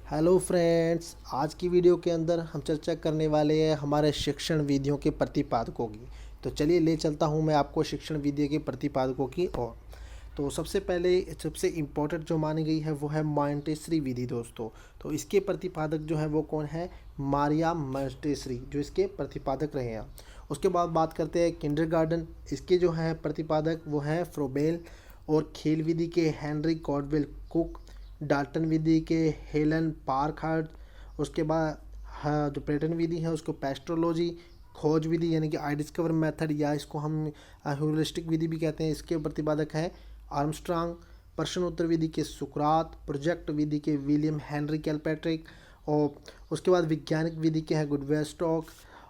Hello friends, आज की video के अंदर हम चर्चा करने वाले हैं हमारे शिक्षण विधियों के प्रतिपादकों की। तो चलिए ले चलता हूं मैं आपको शिक्षण विधि के प्रतिपादकों की ओर। तो सबसे पहले सबसे इम्पोर्टेंट जो मानी गई है वो है मॉन्टेसरी विधि दोस्तों। तो इसके प्रतिपादक जो है वो कौन है? मारिया मॉन्टेसरी जो इसके प्रतिपादक रहे हैं। उसके बाद बात करते हैं किंडरगार्टन। इसके जो है प्रतिपादक वो है फ्रोबेल। और खेल विधि के हेनरी कॉडवेल कुक। डाल्टन विधि के हेलन पार्कहार्ट। उसके बाद हाँ, जो पेटर्न विधि है उसको पेस्ट्रोलॉजी। खोज विधि यानी कि आई डिस्कवर मेथड या इसको हम ह्यूरिस्टिक विधि भी कहते हैं, इसके प्रतिपादक है आर्मस्ट्रांग। प्रश्न उत्तर विधि के सुकरात। प्रोजेक्ट विधि के विलियम हेनरी कैलपैट्रिक। और उसके बाद वैज्ञानिक विधि के हैं गुडवेल स्टॉक।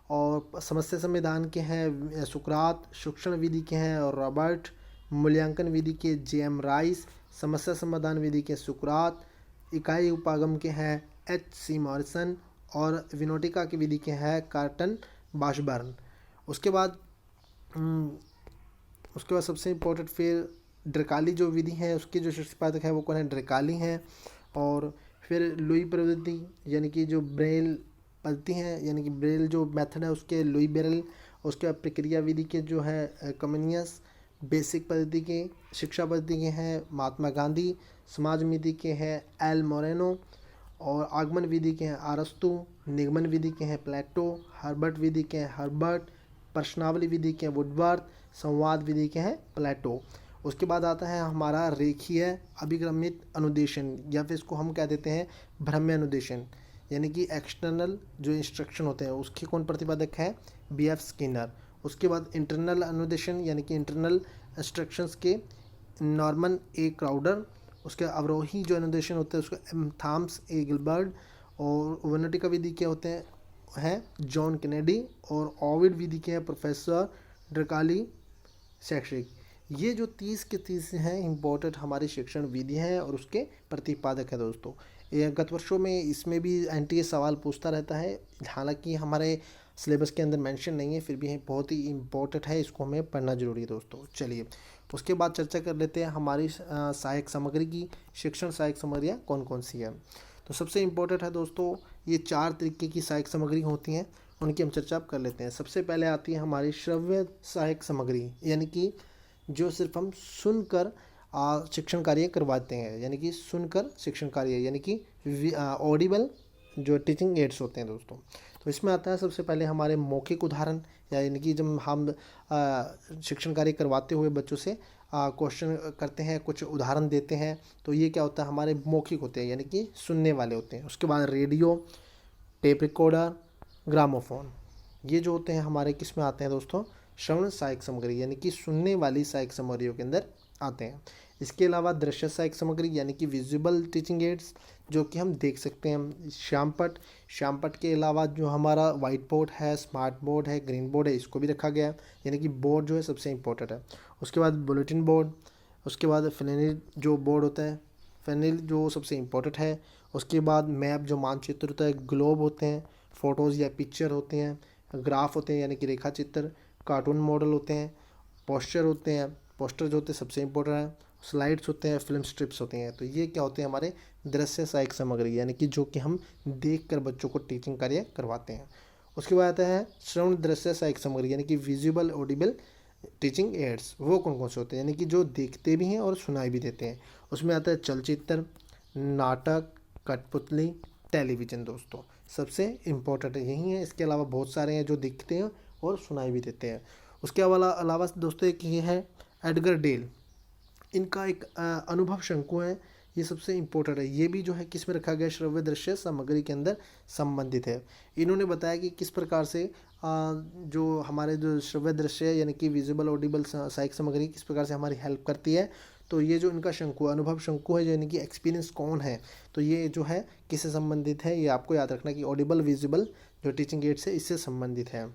और समस्या संविधान के हैं सुकरात। शिक्षण विधि के हैं रॉबर्ट। मूल्यांकन विधि के जेएम राइस। समस्या समाधान विधि के सुकरात। इकाई उपागम के हैं एच सी मॉरिसन। और विनोटिका की विधि के हैं कार्टन बाशबर्न। उसके बाद सबसे इम्पोर्टेंट फिर ड्रकाली जो विधि है उसके जो प्रतिपादक है वो कौन है? ड्रकाली हैं। और फिर लुई पद्धति यानी कि जो ब्रेल पद्धति है यानी कि ब्रेल जो मेथड है उसके लुई बेरल। उसके बाद प्रक्रिया विधि के जो है कम्युनियस। बेसिक पद्धति के शिक्षा पद्धति के हैं महात्मा गांधी। समाज विधि के हैं एल मोरेनो। और आगमन विधि के हैं अरस्तु। निगमन विधि के हैं प्लेटो। हर्बर्ट विधि के हैं हर्बर्ट। प्रश्नावली विधि के हैं वुडवर्थ। संवाद विधि के हैं प्लेटो। उसके बाद आता है हमारा रेखीय अभिक्रमित अनुदेशन या फिर इसको हम कह देते हैं भ्रम्य अनुदेशन यानी कि एक्सटर्नल जो इंस्ट्रक्शन होते हैं उसके कौन प्रतिपादक है? B F Skinner. उसके बाद इंटरनल अनुदेशन यानी कि इंटरनल इंस्ट्रक्शंस के नॉर्मन ए क्राउडर। उसके अवरोही जो अनुदेशन होते हैं उसको थॉमस ए गिलबर्ट। और वर्णटिका विधि के होते हैं जॉन कैनेडी। और ओविड विधि के हैं प्रोफेसर ड्रकाली शैक्षिक। ये जो 30 के 30 हैं इम्पोर्टेंट हमारी शिक्षण विधि है और उसके प्रतिपादक है दोस्तों। ये गत वर्षों में इसमें भी एनटीए सवाल पूछता रहता है, हालांकि हमारे सिलेबस के अंदर मेंशन नहीं है, फिर भी बहुत ही इम्पोर्टेंट है, इसको हमें पढ़ना जरूरी है दोस्तों। चलिए उसके बाद चर्चा कर लेते हैं हमारी सहायक सामग्री की। शिक्षण सहायक सामग्रियाँ कौन कौन सी हैं? तो सबसे इम्पोर्टेंट है दोस्तों, ये 4 तरीके की सहायक सामग्री होती हैं, उनकी हम चर्चा कर लेते हैं। सबसे पहले आती है हमारी श्रव्य सहायक सामग्री यानी कि जो सिर्फ हम सुनकर शिक्षण कार्य करवाते हैं यानी कि सुनकर शिक्षण कार्य यानी कि ऑडिबल जो टीचिंग एड्स होते हैं दोस्तों। तो इसमें आता है सबसे पहले हमारे मौखिक उदाहरण यानी कि जब हम शिक्षण कार्य करवाते हुए बच्चों से क्वेश्चन करते हैं, कुछ उदाहरण देते हैं, तो ये क्या होता है? हमारे मौखिक होते हैं यानी कि सुनने वाले होते हैं। उसके बाद रेडियो, टेप रिकॉर्डर, ग्रामोफोन, ये जो होते हैं हमारे किस में आते हैं दोस्तों? श्रवण सहायक सामग्री यानी कि सुनने वाली सहायक सामग्रियों के अंदर आते हैं। इसके अलावा दृश्य सहायक सामग्री यानी कि विजुअल टीचिंग एड्स जो कि हम देख सकते हैं। श्यामपट के अलावा जो हमारा वाइट बोर्ड है, स्मार्ट बोर्ड है, ग्रीन बोर्ड है, इसको भी रखा गया है यानी कि बोर्ड जो है सबसे इम्पोर्टेंट है। उसके बाद बुलेटिन बोर्ड। उसके बाद फेनिल जो बोर्ड होता है, फेनिल जो सबसे इम्पोर्टेंट है। उसके बाद मैप जो मानचित्र होता है, ग्लोब होते हैं, फ़ोटोज़ या पिक्चर होते हैं, ग्राफ होते हैं यानी कि रेखा चित्र, कार्टून मॉडल होते हैं, पोस्टर होते हैं, पोस्टर जो होते हैं सबसे इम्पोर्टेंट है, स्लाइड्स होते हैं, फिल्म स्ट्रिप्स होती हैं। तो ये क्या होते हैं? हमारे दृश्य सहायक सामग्री यानी कि जो कि हम देख कर बच्चों को टीचिंग कार्य करवाते हैं। उसके बाद आता है श्रवण दृश्य सहायक सामग्री यानी कि विजुअल ऑडिबल टीचिंग एड्स। वो कौन कौन से होते हैं? यानी कि जो देखते भी हैं और सुनाई भी देते हैं। उसमें आता है चलचित्र, नाटक, कठपुतली, टेलीविज़न दोस्तों। सबसे इम्पोर्टेंट यही है, इसके अलावा बहुत सारे हैं जो दिखते हैं और सुनाई भी देते हैं। उसके अलावा दोस्तों एक ये है एडगर डेल, इनका एक अनुभव शंकु है, ये सबसे इम्पोर्टेंट है। ये भी जो है किस में रखा गया? श्रव्य दृश्य सामग्री के अंदर संबंधित है। इन्होंने बताया कि किस प्रकार से जो हमारे जो श्रव्य दृश्य यानी कि विजुअल ऑडिबल सहायक सामग्री किस प्रकार से हमारी हेल्प करती है। तो ये जो इनका शंकु अनुभव शंकु है यानी कि एक्सपीरियंस कौन है, तो ये जो है किससे संबंधित है? ये आपको याद रखना कि ऑडिबल विजुअल जो टीचिंग एड्स है इससे संबंधित है।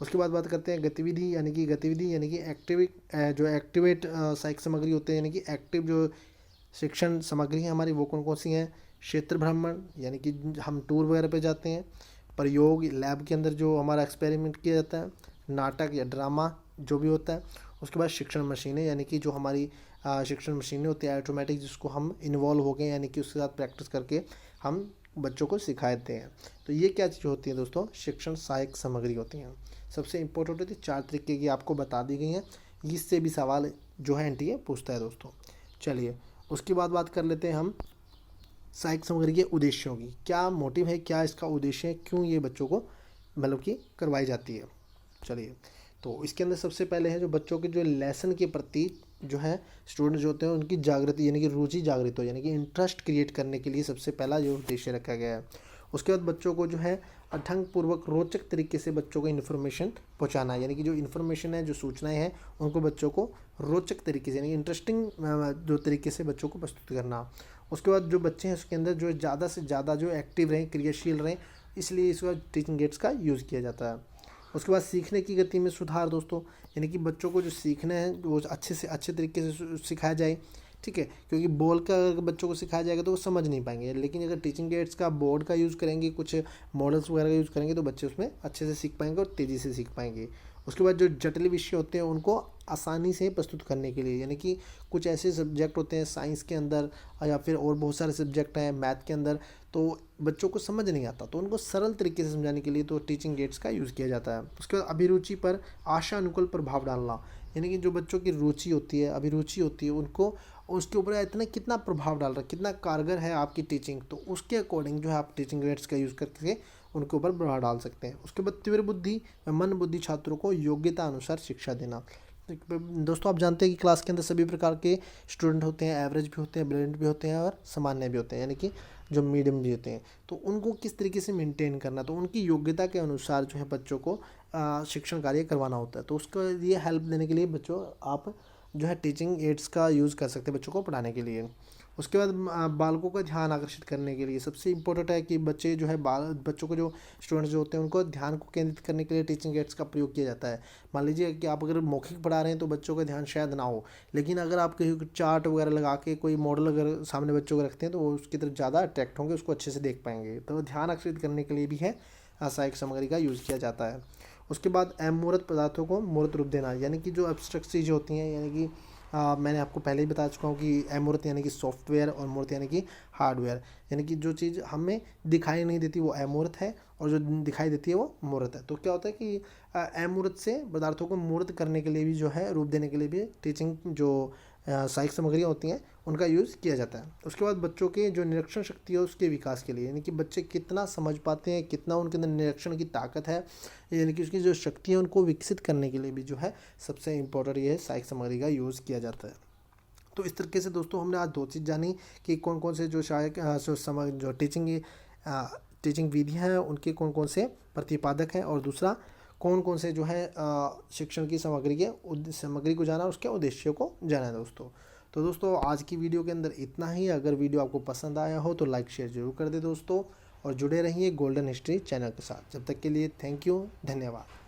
उसके बाद बात करते हैं गतिविधि यानी कि जो एक्टिवेट सहायक सामग्री होते हैं यानी कि एक्टिव जो शिक्षण सामग्री है हमारी वो कौन कौन सी हैं? क्षेत्र भ्रमण यानी कि हम टूर वगैरह पे जाते हैं। प्रयोग लैब के अंदर जो हमारा एक्सपेरिमेंट किया जाता है। नाटक या ड्रामा जो भी होता है। उसके बाद शिक्षण मशीनें यानी कि जो हमारी शिक्षण मशीनें होती है ऑटोमेटिक, जिसको हम इन्वॉल्व हो गए यानी कि उसके साथ प्रैक्टिस करके हम बच्चों को सिखाते हैं। तो ये क्या चीज़ होती है दोस्तों, शिक्षण सहायक सामग्री होती हैं। सबसे इम्पोर्टेंट होती है, 4 तरीके की आपको बता दी गई हैं। इससे भी सवाल जो है एनटीए पूछता है दोस्तों। चलिए उसके बाद बात कर लेते हैं हम सहायक सामग्री के उद्देश्यों की। क्या मोटिव है, क्या इसका उद्देश्य है, क्यों ये बच्चों को मतलब कि करवाई जाती है। चलिए तो इसके अंदर सबसे पहले है जो बच्चों के जो लेसन के प्रति जो है स्टूडेंट जो होते हैं उनकी जागृति यानी कि रुचि जागृत हो, यानी कि इंटरेस्ट क्रिएट करने के लिए सबसे पहला जो उद्देश्य रखा गया है। उसके बाद बच्चों को जो है अठंगपूर्वक रोचक तरीके से बच्चों को इन्फॉर्मेशन पहुंचाना है, यानी कि जो इन्फॉर्मेशन है, जो सूचनाएं हैं, उनको बच्चों को रोचक तरीके से यानी इंटरेस्टिंग जो तरीके से बच्चों को प्रस्तुत करना। उसके बाद जो बच्चे हैं उसके अंदर जो ज़्यादा से ज़्यादा जो एक्टिव रहें, क्रियाशील रहें, इसलिए इसका टीचिंग एड्स का यूज़ किया जाता है। उसके बाद सीखने की गति में सुधार दोस्तों, यानी कि बच्चों को जो सीखना है वो अच्छे से अच्छे तरीके से सिखाया जाए, ठीक है। क्योंकि बोल का अगर बच्चों को सिखाया जाएगा तो वो समझ नहीं पाएंगे, लेकिन अगर टीचिंग एड्स का बोर्ड का यूज़ करेंगे, कुछ मॉडल्स वगैरह का यूज़ करेंगे तो बच्चे उसमें अच्छे से सीख पाएंगे और तेज़ी से सीख पाएंगे। उसके बाद जो जटिल विषय होते हैं उनको आसानी से प्रस्तुत करने के लिए, यानी कि कुछ ऐसे सब्जेक्ट होते हैं साइंस के अंदर या फिर और बहुत सारे सब्जेक्ट हैं मैथ के अंदर, तो बच्चों को समझ नहीं आता, तो उनको सरल तरीके से समझाने के लिए तो टीचिंग एड्स का यूज़ किया जाता है। उसके बाद अभिरुचि पर आशा अनुकूल प्रभाव डालना, यानी कि जो बच्चों की रुचि होती है, अभिरुचि होती है, उनको उसके ऊपर इतना कितना प्रभाव डाल रहा है, कितना कारगर है आपकी टीचिंग, तो उसके अकॉर्डिंग जो है आप टीचिंग एड्स का यूज़ करके उनके ऊपर प्रभाव डाल सकते हैं। उसके बाद तीव्र बुद्धि व मन बुद्धि छात्रों को योग्यता अनुसार शिक्षा देना। दोस्तों आप जानते हैं कि क्लास के अंदर सभी प्रकार के स्टूडेंट होते हैं, एवरेज भी होते हैं, ब्रिलियंट भी होते हैं और सामान्य भी होते हैं, यानी कि जो मीडियम भी होते हैं। तो उनको किस तरीके से मेंटेन करना, तो उनकी योग्यता के अनुसार जो है बच्चों को शिक्षण कार्य करवाना होता है। तो उसके लिए हेल्प देने के लिए बच्चों आप जो है टीचिंग एड्स का यूज़ कर सकते हैं बच्चों को पढ़ाने के लिए। उसके बाद बालकों का ध्यान आकर्षित करने के लिए सबसे इम्पोर्टेंट है कि बच्चे जो है बच्चों को जो स्टूडेंट्स जो होते हैं उनको ध्यान को केंद्रित करने के लिए टीचिंग एड्स का प्रयोग किया जाता है। मान लीजिए कि आप अगर मौखिक पढ़ा रहे हैं तो बच्चों का ध्यान शायद ना हो, लेकिन अगर आप कहीं चार्ट वगैरह लगा के कोई मॉडल अगर सामने बच्चों को रखते हैं तो वो उसकी तरफ ज़्यादा अट्रैक्ट होंगे, उसको अच्छे से देख पाएंगे। तो ध्यान आकर्षित करने के लिए भी है सहायक सामग्री का यूज़ किया जाता है। उसके बाद अमूर्त पदार्थों को मूर्त रूप देना, यानी कि जो एब्स्ट्रैक्ट चीज़ें होती हैं, यानी कि मैंने आपको पहले ही बता चुका हूँ कि अमूर्त यानी कि सॉफ्टवेयर और मूर्त यानी कि हार्डवेयर, यानी कि जो चीज़ हमें दिखाई नहीं देती वो अमूर्त है और जो दिखाई देती है वो मूर्त है। तो क्या होता है कि अमूर्त से पदार्थों को मूर्त करने के लिए भी जो है रूप देने के लिए भी टीचिंग जो सहायक सामग्रियाँ होती हैं उनका यूज़ किया जाता है। उसके बाद बच्चों के जो निरीक्षण शक्ति है उसके विकास के लिए, यानी कि बच्चे कितना समझ पाते हैं, कितना उनके अंदर निरीक्षण की ताकत है, यानी कि उसकी जो शक्ति है उनको विकसित करने के लिए भी जो है सबसे इम्पोर्टेंट ये सहायक सामग्री का यूज़ किया जाता है। तो इस तरीके से दोस्तों हमने आज 2 चीज़ जानी कि कौन कौन से जो सहायक जो टीचिंग विधियाँ हैं उनके कौन कौन से प्रतिपादक हैं, और दूसरा कौन कौन से जो है शिक्षण की सामग्री को जाना, उसके उद्देश्यों को जाना है दोस्तों। तो दोस्तों आज की वीडियो के अंदर इतना ही। अगर वीडियो आपको पसंद आया हो तो लाइक शेयर जरूर कर दे दोस्तों, और जुड़े रहिए गोल्डन हिस्ट्री चैनल के साथ। जब तक के लिए थैंक यू, धन्यवाद।